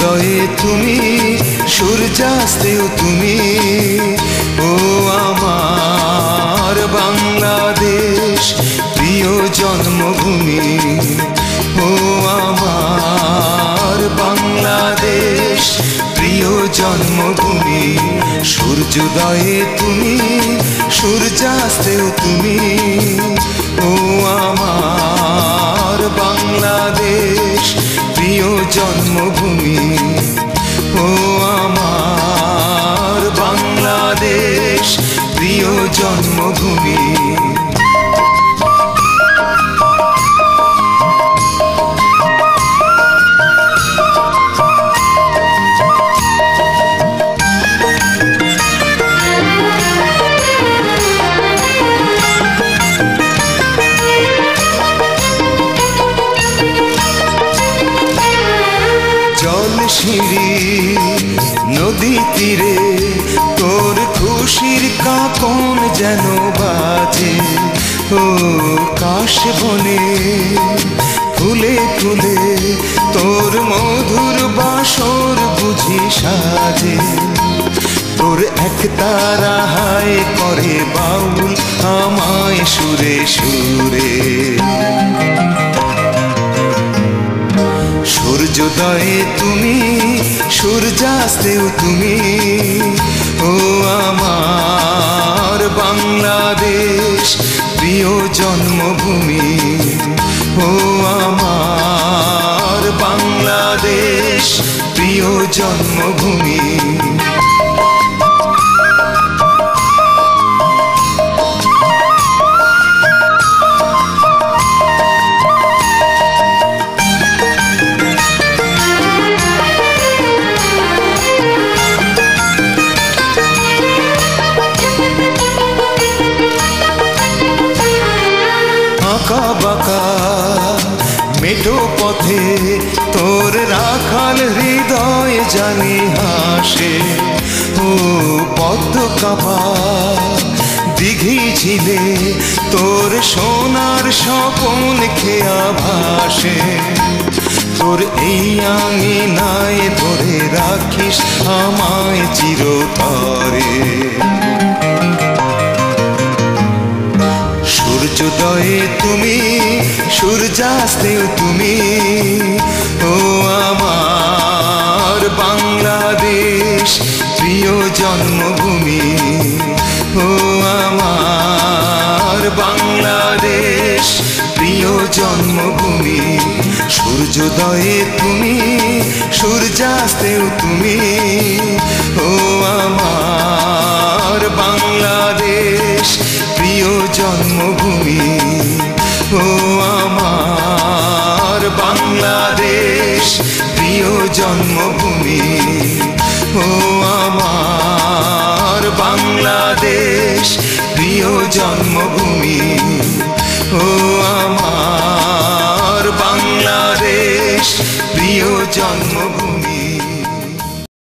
সূর্যোদয়ে তুমি, সূর্যাস্তেও তুমি। ও আমার বাংলাদেশ, প্রিয় জন্মভূমি। ও আমার বাংলাদেশ, প্রিয় জন্মভূমি। সূর্যোদয়ে তুমি, সূর্যাস্তেও তুমি। ও আমার বাংলাদেশ, প্রিয় জন্মভূমি। ও আমার বাংলাদেশ, প্রিয় জন্মভূমি। জলশিরি নদী তীরে তোর খুশির কাকন যেন বাজে। ও কাশ বনে ফুলে ফুলে তোর মধুর বাসর বুঝি সাজে। তোর একতারা হায় করে বাউল আমায় সুরে সুরে। সূর্যোদয়ে তুমি, সূর্যাস্তেও তুমি। ও আমার বাংলাদেশ, প্রিয় জন্মভূমি। ও আমার বাংলাদেশ, প্রিয় জন্মভূমি। আঁকা বাঁকা মেঠো পথে তোর রাখাল হৃদয় জানি হাসে। ও পদ্ম কাপা দিঘি ঝিলে তোর সোনার স্বপন খেয়া ভাসে। তোর এই আঙিনায় ধরে রাখিস আমায় চিরতরে। সূর্যোদয়ে তুমি, সূর্যাস্তেও তুমি। ও আমার বাংলাদেশ, প্রিয় জন্মভূমি। ও আমার বাংলাদেশ, প্রিয় জন্মভূমি। সূর্যোদয়ে তুমি, সূর্যাস্তেও তুমি। ও আমার বাংলাদেশ, প্রিয় জন্মভূমি। ও আমার বাংলাদেশ, প্রিয় জন্মভূমি। ও আমার বাংলাদেশ, প্রিয় জন্মভূমি। ও আমার বাংলাদেশ, প্রিয় জন্মভূমি।